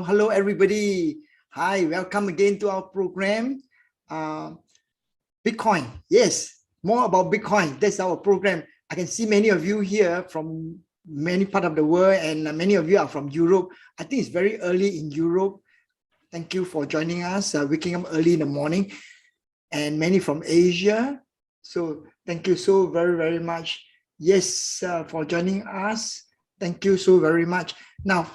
Hello, everybody. Hi, welcome again to our program. Bitcoin. Yes, more about Bitcoin. That's our program. I can see many of you here from many parts of the world, and many of you are from Europe. I think it's very early in Europe. Thank you for joining us, waking up early in the morning, and many from Asia. So thank you so very much. Yes, for joining us. Thank you so very much. Now,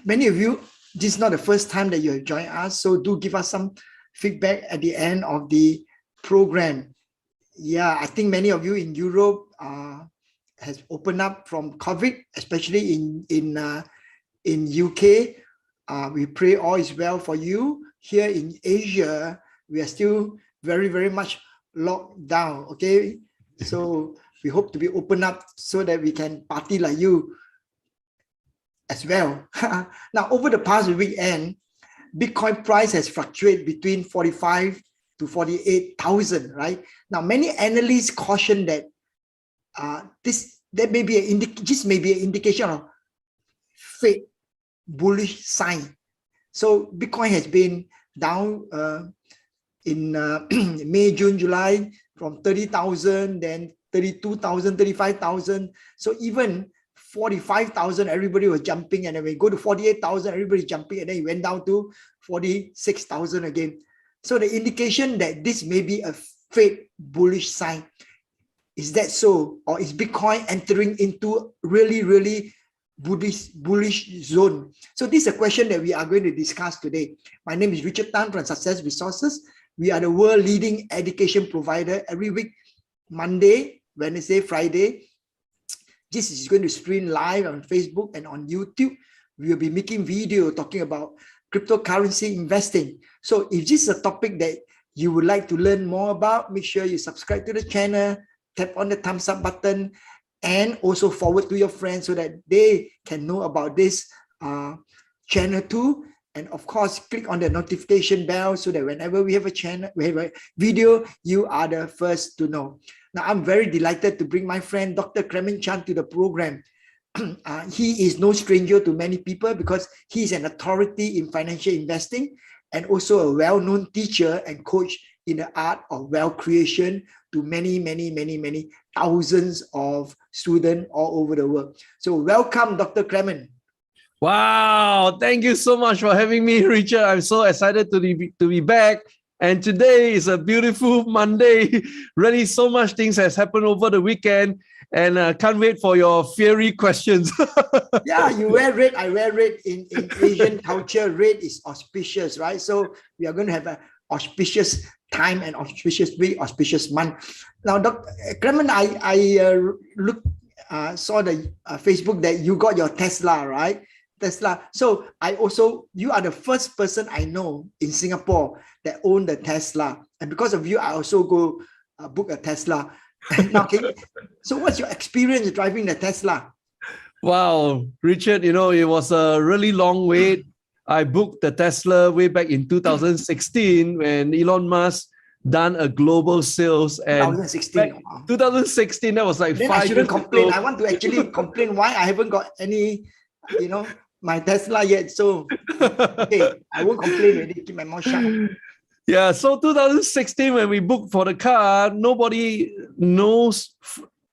many of you, this is not the first time that you have joined us, so do give us some feedback at the end of the program. Yeah, I think many of you in Europe has opened up from COVID, especially in UK. We pray all is well for you. Here in Asia, we are still very much locked down. Okay, so we hope to be open up so that we can party like you as well. Now, over the past weekend, Bitcoin price has fluctuated between 45 to 48,000, right? Now, many analysts caution that that may be an indication of fake bullish sign. So Bitcoin has been down in May, June, July from 30,000, then 32,000, 35,000. So even 45,000, everybody was jumping, and then we go to 48,000, everybody jumping, and then it went down to 46,000 again. So the indication that this may be a fake bullish sign. Is that so? Or is Bitcoin entering into really bullish zone? So this is a question that we are going to discuss today. My name is Richard Tan from Success Resources. We are the world leading education provider. Every week, Monday, Wednesday, Friday, this is going to stream live on Facebook and on YouTube. We will be making video talking about cryptocurrency investing. So if this is a topic that you would like to learn more about, make sure you subscribe to the channel, tap on the thumbs up button, and also forward to your friends so that they can know about this channel too. And of course, click on the notification bell so that whenever we have a video, you are the first to know. Now, I'm very delighted to bring my friend, Dr. Clemen Chiang, to the program. He is no stranger to many people because he is an authority in financial investing and also a well-known teacher and coach in the art of wealth creation to many thousands of students all over the world. So welcome, Dr. Clemen. Wow, thank you so much for having me, Richard. I'm so excited to be back. And today is a beautiful Monday. Really, so much things has happened over the weekend, and can't wait for your fiery questions. Yeah, you wear red, I wear red. In Asian culture, red is auspicious, right? So we are going to have an auspicious time and auspicious week, auspicious month. Now, Dr. Clemen, I saw the Facebook that you got your Tesla, right? Tesla. So you are the first person I know in Singapore that own the Tesla. And because of you, I also go book a Tesla. Now, so what's your experience driving the Tesla? Wow, Richard, it was a really long wait. I booked the Tesla way back in 2016 when Elon Musk done a global sales. And 2016. 2016, that was like then 5 I shouldn't years complain. ago. I want to actually complain why I haven't got any, my Tesla yet. So, okay, I won't complain already. Keep my mouth shut. Yeah, so 2016, when we booked for the car, nobody knows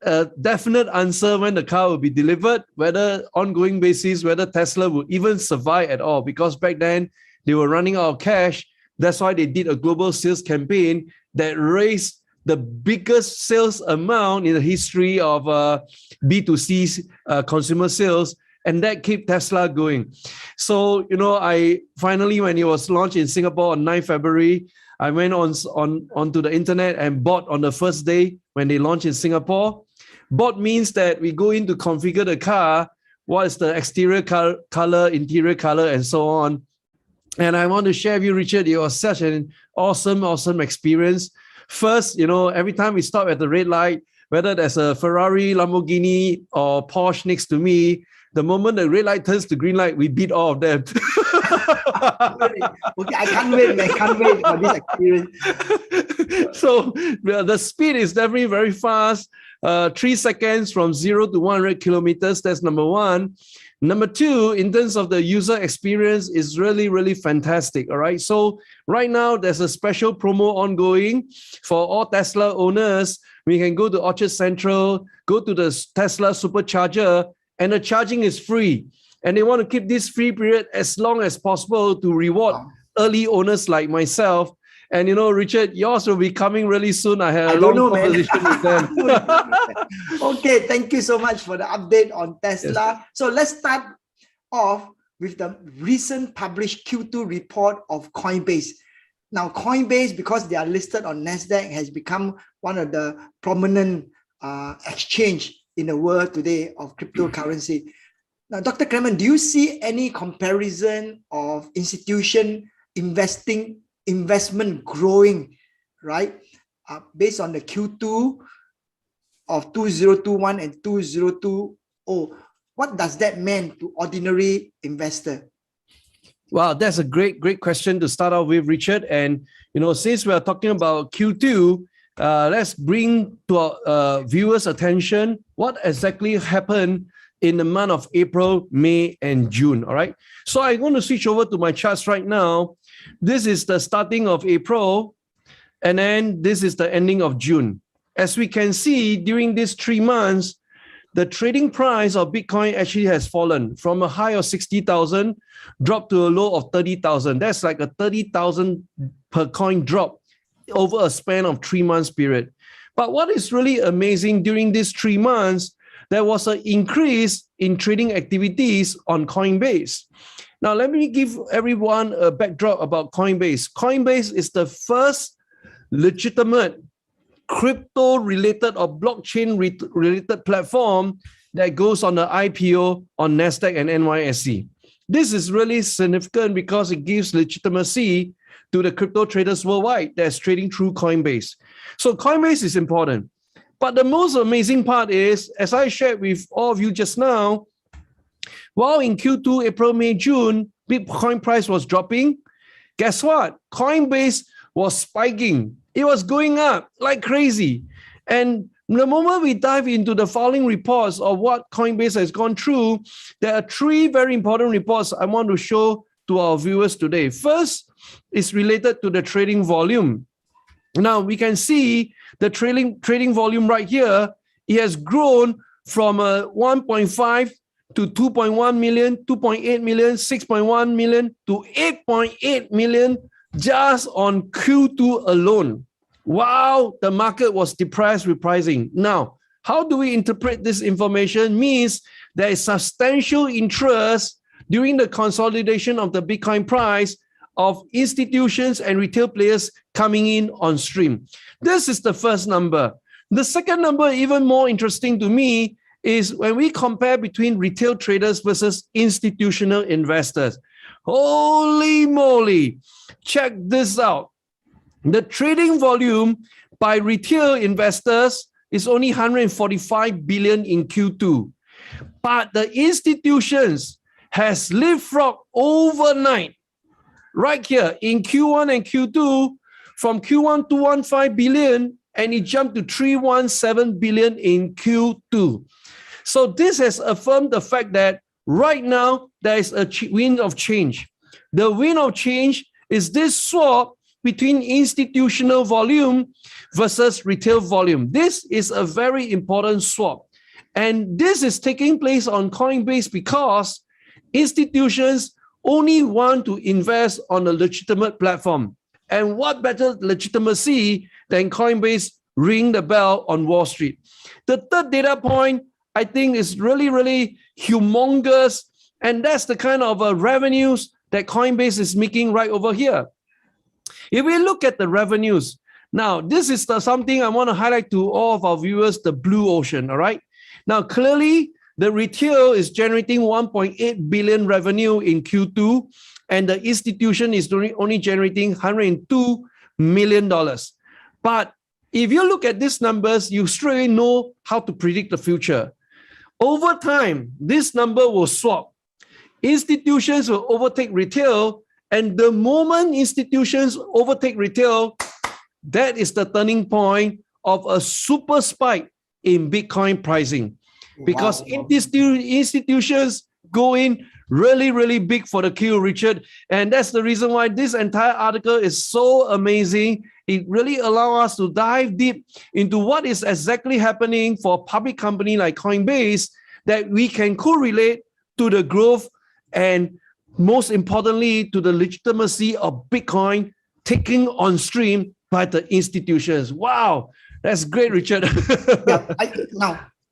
a definite answer when the car will be delivered, whether ongoing basis, whether Tesla will even survive at all. Because back then, they were running out of cash. That's why they did a global sales campaign that raised the biggest sales amount in the history of B2C consumer sales, and that kept Tesla going. So, I finally, when it was launched in Singapore on 9 February, I went onto the internet and bought on the first day when they launched in Singapore. Bought means that we go in to configure the car, what is the exterior color, interior color, and so on. And I want to share with you, Richard, it was such an awesome experience. First, every time we stop at the red light, whether there's a Ferrari, Lamborghini, or Porsche next to me, the moment the red light turns to green light, we beat all of them. Okay, I can't wait for this experience. So the speed is definitely very fast. 3 seconds from 0 to 100 kilometers. That's number one. Number two, in terms of the user experience, is really fantastic. All right. So right now there's a special promo ongoing for all Tesla owners. We can go to Orchard Central, go to the Tesla Supercharger, and the charging is free. And they want to keep this free period as long as possible to reward early owners like myself. And Richard, yours will be coming really soon. I had a long conversation with them. Okay, thank you so much for the update on Tesla. Yes. So let's start off with the recent published Q2 report of Coinbase. Now, Coinbase, because they are listed on NASDAQ, has become one of the prominent exchange in the world today of cryptocurrency. Now, Dr. Clemen, do you see any comparison of institution investment growing, right? Based on the Q2 of 2021 and 2020, what does that mean to ordinary investor? Wow, that's a great question to start off with, Richard. And since we are talking about Q2, let's bring to our viewers' attention what exactly happened in the month of April, May, and June. All right. So I'm going to switch over to my charts right now. This is the starting of April, and then this is the ending of June. As we can see, during these 3 months, the trading price of Bitcoin actually has fallen from a high of 60,000, dropped to a low of 30,000. That's like a 30,000 per coin drop over a span of 3 months period. But what is really amazing, during these 3 months, there was an increase in trading activities on Coinbase. Now, let me give everyone a backdrop about Coinbase. Coinbase is the first legitimate crypto-related or blockchain-related platform that goes on the IPO on NASDAQ and NYSE. This is really significant because it gives legitimacy to the crypto traders worldwide that's trading through Coinbase. So Coinbase is important. But the most amazing part is, as I shared with all of you just now, while in Q2, April, May, June, Bitcoin price was dropping, guess what? Coinbase was spiking. It was going up like crazy. And the moment we dive into the following reports of what Coinbase has gone through, there are 3 very important reports I want to show to our viewers today. First is related to the trading volume. Now, we can see the trading volume right here. It has grown from 1.5 to 2.1 million, 2.8 million, 6.1 million to 8.8 million just on Q2 alone. Wow, the market was depressed with pricing. Now, how do we interpret this information? Means there is substantial interest during the consolidation of the Bitcoin price of institutions and retail players coming in on stream. This is the first number. The second number, even more interesting to me, is when we compare between retail traders versus institutional investors. Holy moly, check this out. The trading volume by retail investors is only 145 billion in Q2. But the institutions has leapfrogged overnight. Right here in Q1 and Q2, from Q1 215 billion, and it jumped to 317 billion in Q2. So this has affirmed the fact that right now there is a wind of change. The wind of change is this swap between institutional volume versus retail volume. This is a very important swap. And this is taking place on Coinbase because institutions only want to invest on a legitimate platform. And what better legitimacy than Coinbase ring the bell on Wall Street? The third data point, I think, is really, really humongous. And that's the kind of revenues that Coinbase is making right over here. If we look at the revenues, now this is something I want to highlight to all of our viewers, the blue ocean, all right? Now, clearly, the retail is generating 1.8 billion revenue in Q2, and the institution is only generating $102 million. But if you look at these numbers, you straight away know how to predict the future. Over time, this number will swap. Institutions will overtake retail, and the moment institutions overtake retail, that is the turning point of a super spike in Bitcoin pricing. Because institutions go in really, really big for the queue, Richard. And that's the reason why this entire article is so amazing. It really allows us to dive deep into what is exactly happening for a public company like Coinbase, that we can correlate to the growth and most importantly to the legitimacy of Bitcoin taking on stream by the institutions. Wow, that's great, Richard.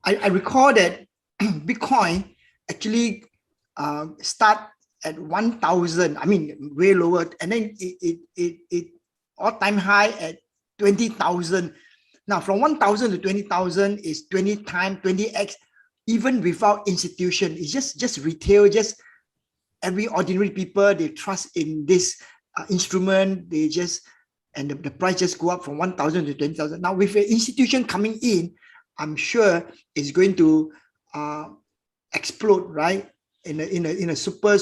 I recall that Bitcoin actually start at 1,000. I mean, way lower, and then it all-time high at 20,000. Now, from 1,000 to 20,000 is 20x, even without institution. It's just retail, just every ordinary people, they trust in this instrument. They just, and the price just go up from 1,000 to 20,000. Now, with an institution coming in, I'm sure it's going to explode, right? In a super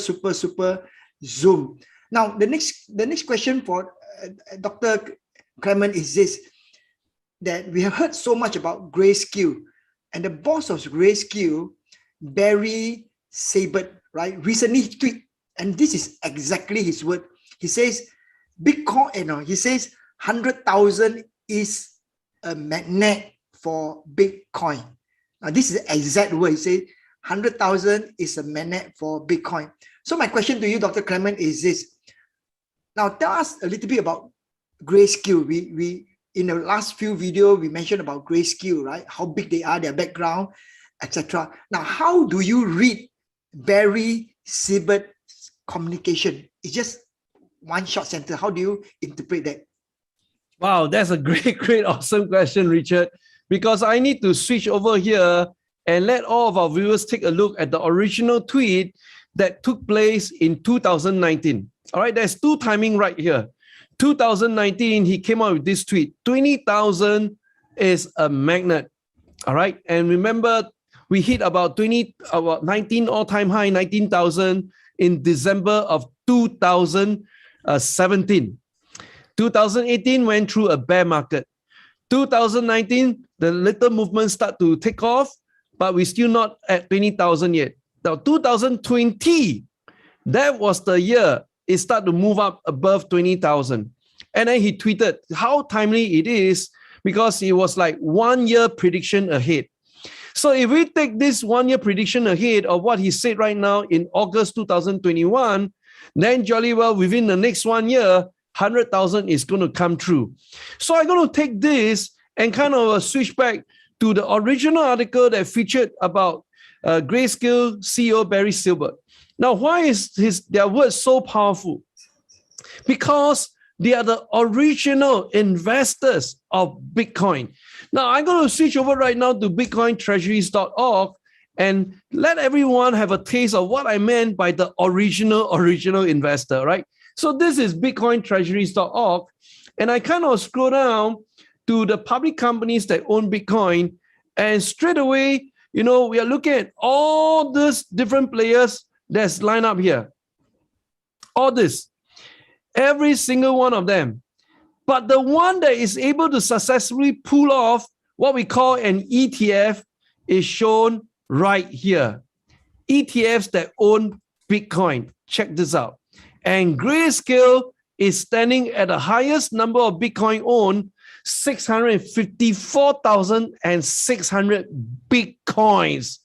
zoom. Now, the next question for Dr. Clemen is this: that we have heard so much about Grayscale, and the boss of Grayscale, Barry Sabert, right, recently tweeted, and this is exactly his word. He says, Bitcoin, he says 100,000 is a magnet for Bitcoin. Now, this is the exact word. He said 100,000 is a magnet for Bitcoin. So my question to you, Dr. Clemen, is this. Now, tell us a little bit about Grayscale. We in the last few videos, we mentioned about Grayscale, right? How big they are, their background, etc. Now, how do you read Barry Seibert's communication? It's just one short sentence. How do you interpret that? Wow, that's a great, awesome question, Richard. Because I need to switch over here and let all of our viewers take a look at the original tweet that took place in 2019. All right, there's two timing right here. 2019, he came out with this tweet: 20,000 is a magnet. All right, and remember, we hit about 19 all-time high, 19,000 in December of 2017. 2018 went through a bear market. 2019, the little movement start to take off, but we're still not at 20,000 yet. Now, 2020, that was the year it started to move up above 20,000. And then he tweeted how timely it is, because it was like 1 year prediction ahead. So if we take this 1 year prediction ahead of what he said right now in August 2021, then jolly well within the next 1 year, 100,000 is going to come true. So I'm going to take this and kind of switch back to the original article that featured about Grayscale CEO Barry Silbert. Now, why is their words so powerful? Because they are the original investors of Bitcoin. Now, I'm going to switch over right now to bitcointreasuries.org and let everyone have a taste of what I meant by the original investor, right? So this is bitcointreasuries.org, and I kind of scroll down to the public companies that own Bitcoin, and straight away, we are looking at all these different players that's lined up here. All this, every single one of them. But the one that is able to successfully pull off what we call an ETF is shown right here. ETFs that own Bitcoin. Check this out. And Grayscale is standing at the highest number of Bitcoin owned, 654,600 Bitcoins.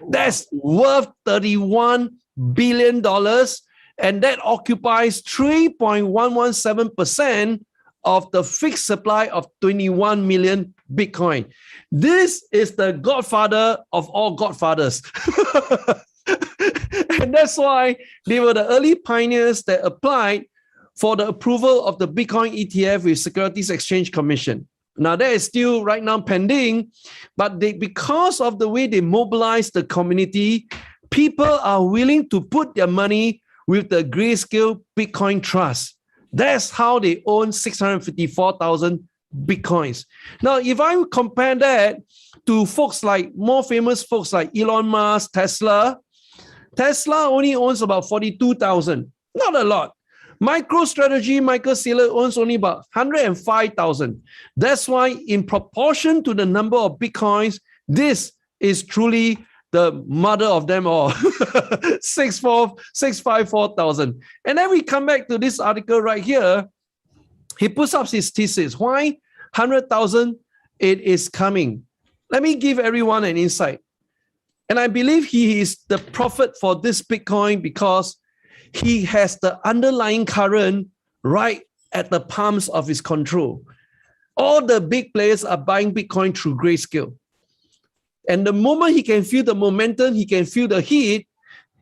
That's worth $31 billion. and that occupies 3.117% of the fixed supply of 21 million Bitcoin. This is the godfather of all godfathers. And that's why they were the early pioneers that applied for the approval of the Bitcoin ETF with Securities Exchange Commission. Now, that is still right now pending, but because of the way they mobilize the community, people are willing to put their money with the Grayscale Bitcoin Trust. That's how they own 654,000 Bitcoins. Now, if I compare that to more famous folks like Elon Musk, Tesla only owns about 42,000, not a lot. MicroStrategy, Michael Saylor owns only about 105,000. That's why in proportion to the number of Bitcoins, this is truly the mother of them all, 654,000. And then we come back to this article right here. He puts up his thesis. Why 100,000? It is coming. Let me give everyone an insight. And I believe he is the prophet for this Bitcoin because he has the underlying current right at the palms of his control. All the big players are buying Bitcoin through Grayscale. And the moment he can feel the momentum, he can feel the heat,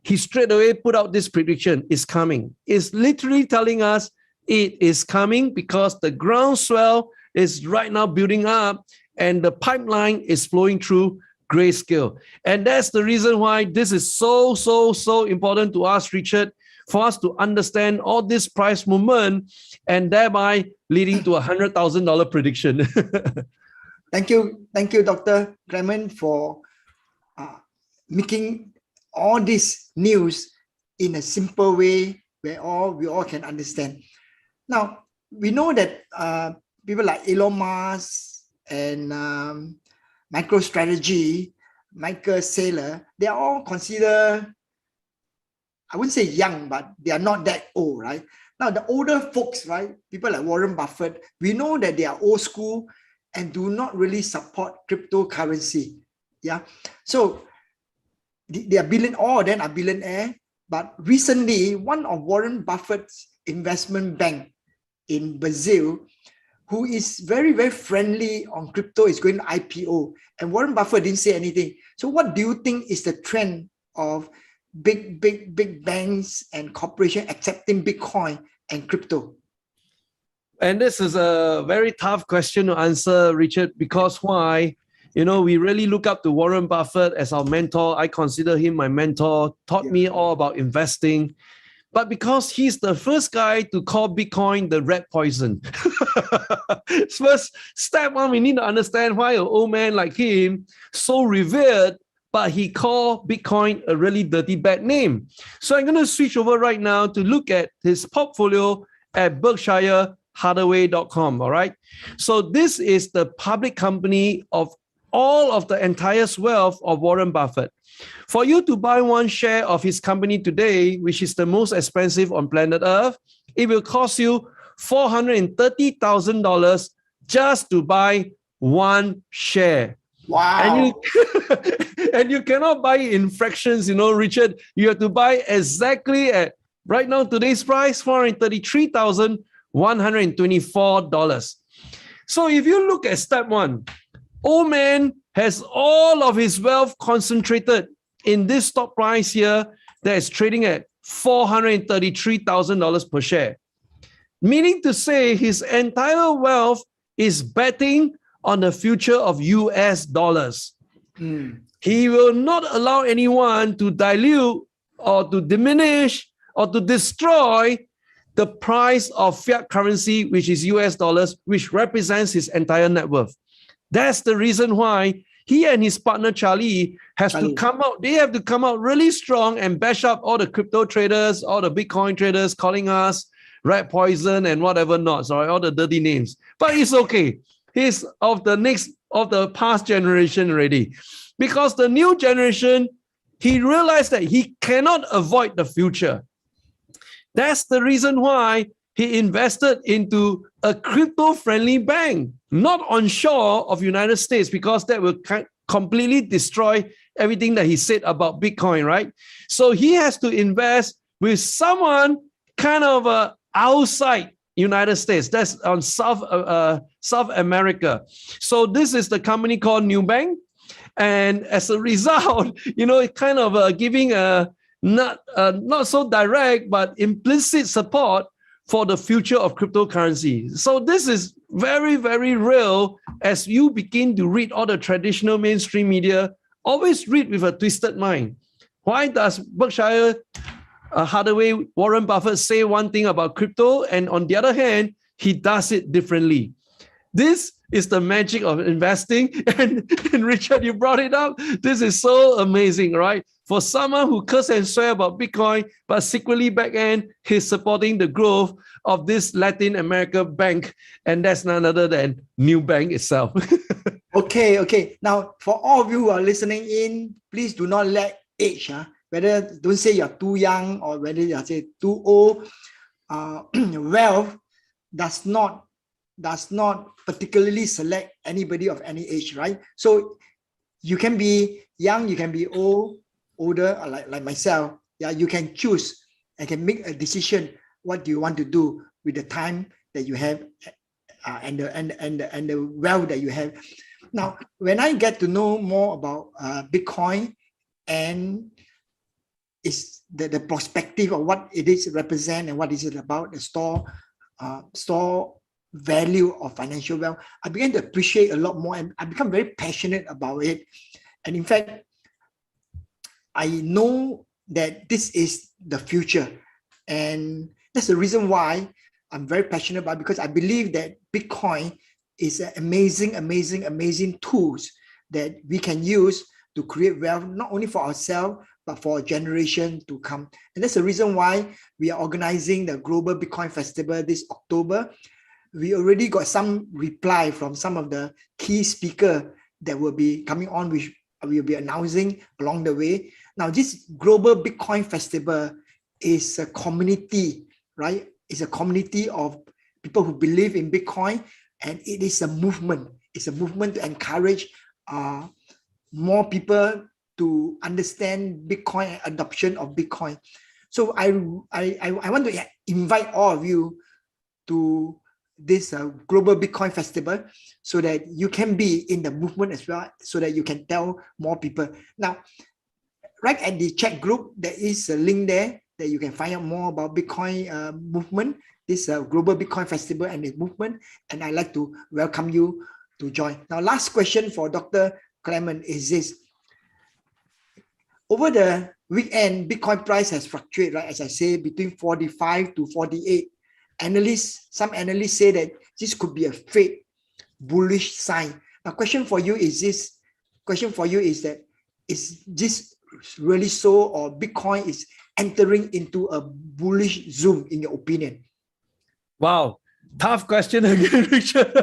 he straight away put out this prediction, it's coming. It's literally telling us it is coming because the groundswell is right now building up and the pipeline is flowing through Grayscale. And that's the reason why this is so important to us, Richard, for us to understand all this price movement and thereby leading to $100,000 prediction. Thank you, Dr. Clemen, for making all this news in a simple way where we all can understand. Now, we know that people like Elon Musk and MicroStrategy, Michael Saylor, they are all considered, I wouldn't say young, but they are not that old, right? Now, the older folks, right, people like Warren Buffett, we know that they are old school and do not really support cryptocurrency. Yeah. So they are all of them are billionaire. But recently, one of Warren Buffett's investment bank in Brazil, who is very, very friendly on crypto, is going to IPO. And Warren Buffett didn't say anything. So what do you think is the trend of big banks and corporations accepting Bitcoin and crypto? And this is a very tough question to answer, Richard, because why? You know, we really look up to Warren Buffett as our mentor. I consider him my mentor, taught me all about investing. But because he's the first guy to call Bitcoin the red poison. First step one, we need to understand why an old man like him, so revered, but he called Bitcoin a really dirty bad name. So I'm going to switch over right now to look at his portfolio at BerkshireHathaway.com, all right? So this is the public company of all of the entire wealth of Warren Buffett. For you to buy one share of his company today, which is the most expensive on planet Earth, it will cost you $430,000 just to buy one share. Wow. And you cannot buy it in fractions, you know, Richard. You have to buy exactly at, right now, today's price, $433,124. So if you look at step one, old man has all of his wealth concentrated in this stock price here that is trading at $433,000 per share. Meaning to say his entire wealth is betting on the future of US dollars. He will not allow anyone to dilute or to diminish or to destroy the price of fiat currency, which is US dollars, which represents his entire net worth. That's the reason why he and his partner Charlie to come out. They have to come out really strong and bash up all the crypto traders, all the Bitcoin traders, calling us rat poison and whatever not. Sorry, all the dirty names. But it's okay. He's of the past generation already, because the new generation, he realized that he cannot avoid the future. That's the reason why he invested into a crypto-friendly bank, not onshore of United States, because that will completely destroy everything that he said about Bitcoin, right? So he has to invest with someone kind of outside United States. That's on South America. So this is the company called Nubank. And as a result, it kind of giving a not so direct, but implicit support for the future of cryptocurrency. So this is very, very real as you begin to read all the traditional mainstream media. Always read with a twisted mind. Why does Berkshire Hathaway, Warren Buffett say one thing about crypto, and on the other hand, he does it differently? This is the magic of investing. And Richard, you brought it up. This is so amazing, right? For someone who curse and swear about Bitcoin, but secretly back end, he's supporting the growth of this Latin America bank. And that's none other than Nubank itself. Okay. Now, for all of you who are listening in, please do not let age, whether don't say you're too young or whether you're say too old. Wealth does not particularly select anybody of any age, right? So you can be young, you can be older, like myself. Yeah, you can choose and can make a decision. What do you want to do with the time that you have and the wealth that you have? Now, when I get to know more about Bitcoin and is the perspective of what it is represent and what is it about, the store value of financial wealth, I began to appreciate a lot more, and I become very passionate about it. And in fact, I know that this is the future, and that's the reason why I'm very passionate about it, because I believe that Bitcoin is an amazing tools that we can use to create wealth, not only for ourselves, but for a generation to come. And that's the reason why we are organizing the Global Bitcoin Festival this October. We already got some reply from some of the key speakers that will be coming on, which we'll be announcing along the way. Now, this Global Bitcoin Festival is a community, right? It's a community of people who believe in Bitcoin, and it is a movement. It's a movement to encourage more people to understand Bitcoin and adoption of Bitcoin. So I want to invite all of you to this Global Bitcoin Festival so that you can be in the movement as well, so that you can tell more people. Now, right at the chat group, there is a link there that you can find out more about Bitcoin movement, this Global Bitcoin Festival and the movement, and I'd like to welcome you to join. Now, last question for Dr. Clemen is this. Over the weekend, Bitcoin price has fluctuated, right? As I say, between 45 to 48. Some analysts say that this could be a fake bullish sign. Now, question for you is that, is this really so, or Bitcoin is entering into a bullish zoom, in your opinion? Wow, tough question again, Richard.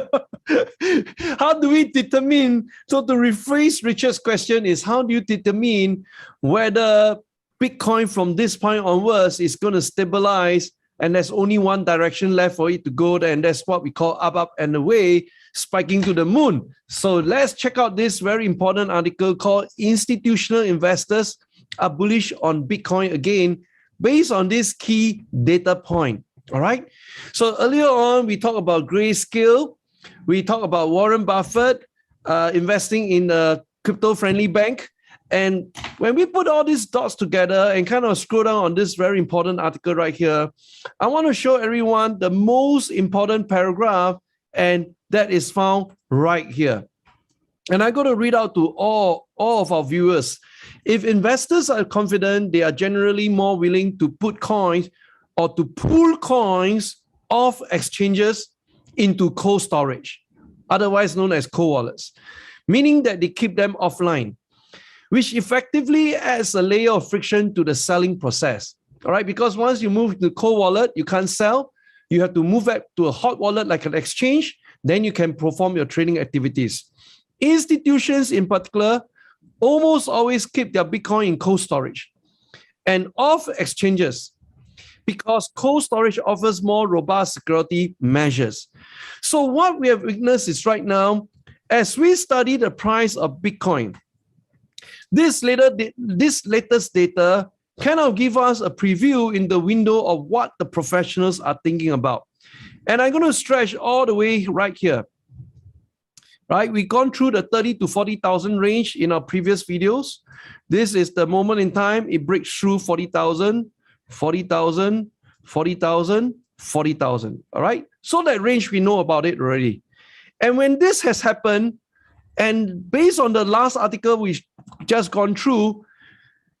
How do we determine? So to rephrase Richard's question is, how do you determine whether Bitcoin from this point onwards is going to stabilize and there's only one direction left for it to go there, and that's what we call up and away, spiking to the moon? So let's check out this very important article called Institutional Investors Are Bullish on Bitcoin Again, based on this key data point. All right. So earlier on, we talked about Grayscale. We talked about Warren Buffett investing in a crypto-friendly bank. And when we put all these dots together and kind of scroll down on this very important article right here, I want to show everyone the most important paragraph, and that is found right here. And I'm going to read out to all of our viewers. If investors are confident, they are generally more willing to put coins or to pull coins off exchanges into cold storage, otherwise known as cold wallets, meaning that they keep them offline, which effectively adds a layer of friction to the selling process. All right, because once you move to cold wallet, you can't sell. You have to move back to a hot wallet like an exchange. Then you can perform your trading activities. Institutions in particular almost always keep their Bitcoin in cold storage and off exchanges, because cold storage offers more robust security measures. So what we have witnessed is right now, as we study the price of Bitcoin, this latest data kind of give us a preview in the window of what the professionals are thinking about. And I'm going to stretch all the way right here. Right, we've gone through the 30 to 40,000 range in our previous videos. This is the moment in time it breaks through 40,000, 40,000, 40,000, 40,000. All right, so that range we know about it already. And when this has happened, and based on the last article we've just gone through,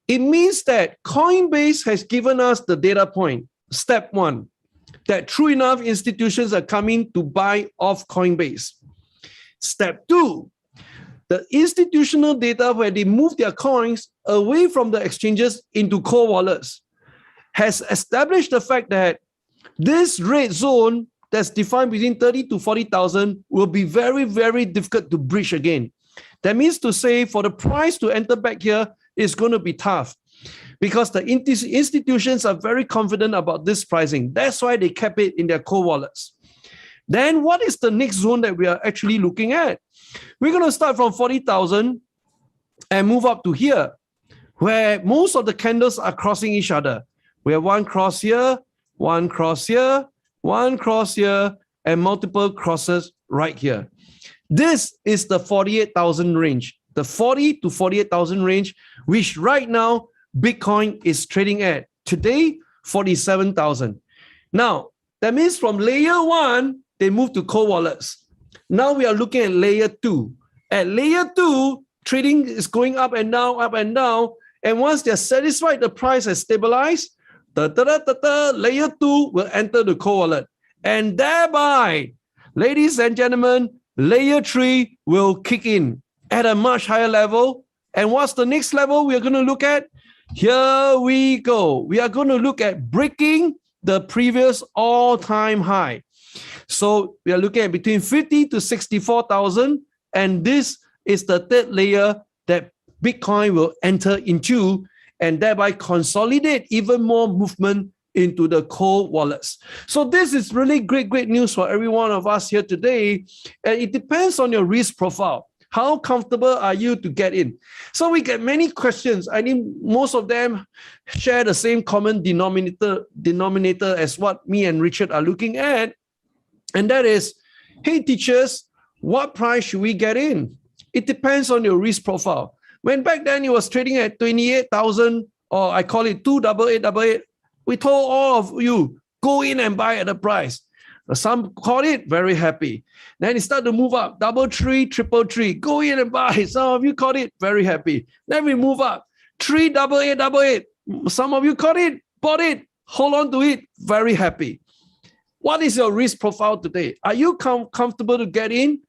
it means that Coinbase has given us the data point, step one, that true enough institutions are coming to buy off Coinbase. Step two, the institutional data where they move their coins away from the exchanges into cold wallets has established the fact that this red zone that's defined between 30 to 40,000 will be very, very difficult to breach again. That means to say for the price to enter back here is going to be tough because the institutions are very confident about this pricing. That's why they kept it in their cold wallets. Then what is the next zone that we are actually looking at? We're going to start from 40,000 and move up to here, where most of the candles are crossing each other. We have one cross here, one cross here, one cross here, and multiple crosses right here. This is the 48,000 range, the 40 to 48,000 range, which right now Bitcoin is trading at. Today, 47,000. Now, that means from layer one, they move to cold wallets. Now we are looking at layer two. At layer two, trading is going up and down, up and down. And once they're satisfied the price has stabilized, layer two will enter the cold wallet. And thereby, ladies and gentlemen, layer three will kick in at a much higher level. And what's the next level we are going to look at? Here we go. We are going to look at breaking the previous all-time high. So we are looking at between 50 to 64,000, and this is the third layer that Bitcoin will enter into and thereby consolidate even more movement into the cold wallets. So this is really great news for every one of us here today. And it depends on your risk profile. How comfortable are you to get in? So we get many questions. I think most of them share the same common denominator as what me and Richard are looking at. And that is, hey teachers, what price should we get in? It depends on your risk profile. When back then it was trading at 28,000, or I call it 28888, we told all of you, go in and buy at the price. Some caught it, very happy. Then it started to move up, 33, 333, go in and buy. Some of you caught it, very happy. Then we move up, 38888. Some of you caught it, bought it, hold on to it, very happy. What is your risk profile today? Are you comfortable to get in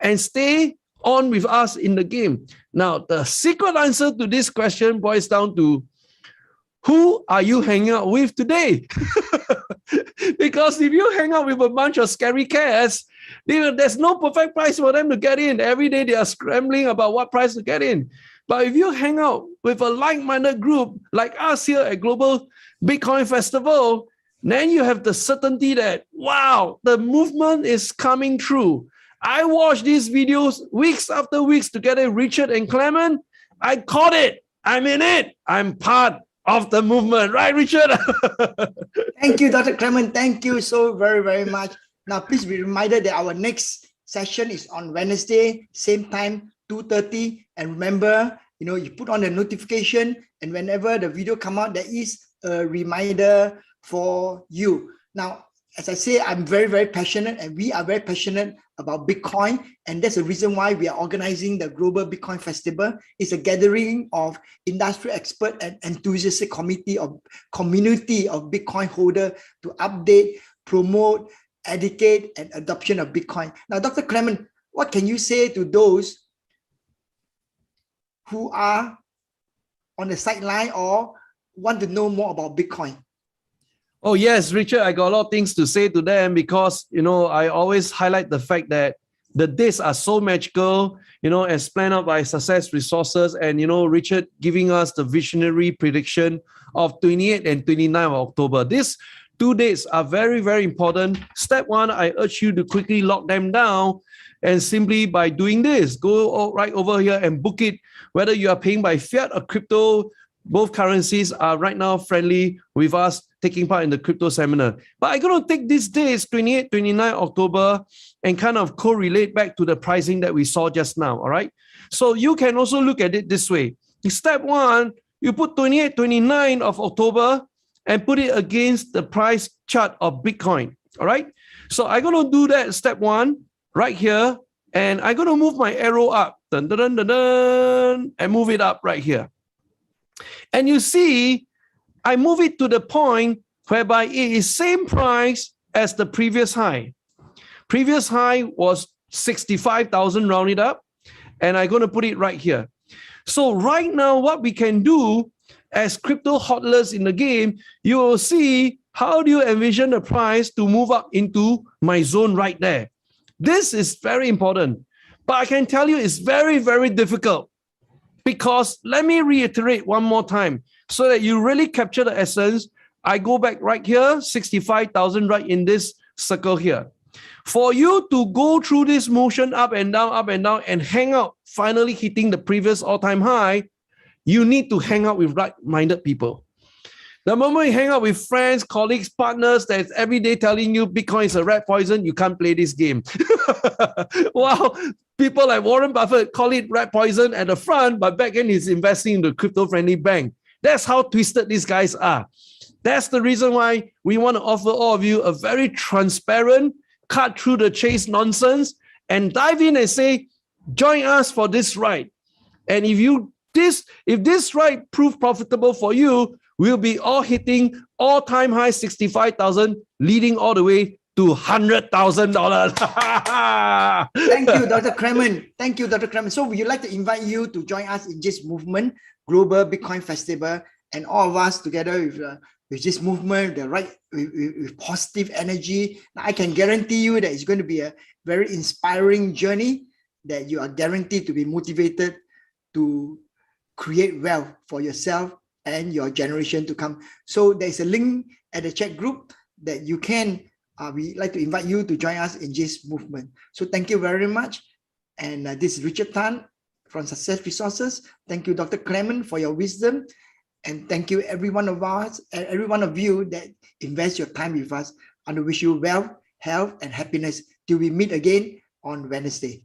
and stay on with us in the game? Now, the secret answer to this question boils down to, who are you hanging out with today? Because if you hang out with a bunch of scary cats, there's no perfect price for them to get in. Every day they are scrambling about what price to get in. But if you hang out with a like-minded group like us here at Global Bitcoin Festival, then you have the certainty that, wow, the movement is coming through. I watch these videos weeks after weeks together with Richard and Clemen. I caught it. I'm in it. I'm part of the movement. Right, Richard? Thank you, Dr. Clemen. Thank you so very much. Now, please be reminded that our next session is on Wednesday, same time, 2:30. And remember, you put on the notification, and whenever the video come out, there is a reminder for you. Now, as I say, I'm very passionate, and we are very passionate about Bitcoin, and that's the reason why we are organizing the Global Bitcoin Festival. It's a gathering of industry expert and enthusiastic community of Bitcoin holder to update, promote, educate, and adoption of Bitcoin. Now, Dr. Clemen, what can you say to those who are on the sideline or want to know more about Bitcoin? Oh, yes, Richard, I got a lot of things to say to them because, I always highlight the fact that the days are so magical, as planned out by Success Resources, and, Richard giving us the visionary prediction of 28 and 29 of October. These 2 dates are very important. Step one, I urge you to quickly lock them down, and simply by doing this, go right over here and book it, whether you are paying by fiat or crypto. both currencies are right now friendly with us taking part in the crypto seminar. But I'm going to take these days, 28, 29 October, and kind of correlate back to the pricing that we saw just now, all right? So you can also look at it this way. Step one, you put 28, 29 of October and put it against the price chart of Bitcoin, all right? So I'm going to do that step one right here, and I'm going to move my arrow up, dun, dun, dun, dun, dun, and move it up right here. And you see, I move it to the point whereby it is same price as the previous high. Previous high was 65,000 rounded up, and I'm going to put it right here. So right now, what we can do as crypto hodlers in the game, you will see how do you envision the price to move up into my zone right there. This is very important, but I can tell you it's very, very difficult. Because let me reiterate one more time so that you really capture the essence. I go back right here, 65,000 right in this circle here. For you to go through this motion up and down, and hang out, finally hitting the previous all-time high, you need to hang out with like-minded people. The moment you hang out with friends, colleagues, partners that's every day telling you Bitcoin is a rat poison, you can't play this game. Wow, people like Warren Buffett call it rat poison at the front, but back then he's investing in the crypto-friendly bank. That's how twisted these guys are. That's the reason why we want to offer all of you a very transparent, cut through the chase nonsense, and dive in and say, join us for this ride. And if this ride proved profitable for you, we'll be all hitting all-time high 65,000, leading all the way to $100,000. Thank you, Dr. Clemen. Thank you, Dr. Clemen. So we'd like to invite you to join us in this movement, Global Bitcoin Festival, and all of us together with this movement, with positive energy. I can guarantee you that it's going to be a very inspiring journey that you are guaranteed to be motivated to create wealth for yourself and your generation to come. So there's a link at the chat group that you can, we'd like to invite you to join us in this movement. So thank you very much. And this is Richard Tan from Success Resources. Thank you, Dr. Clemen, for your wisdom. And thank you, every one of us and every one of you that invest your time with us. And I wish you wealth, health, and happiness till we meet again on Wednesday.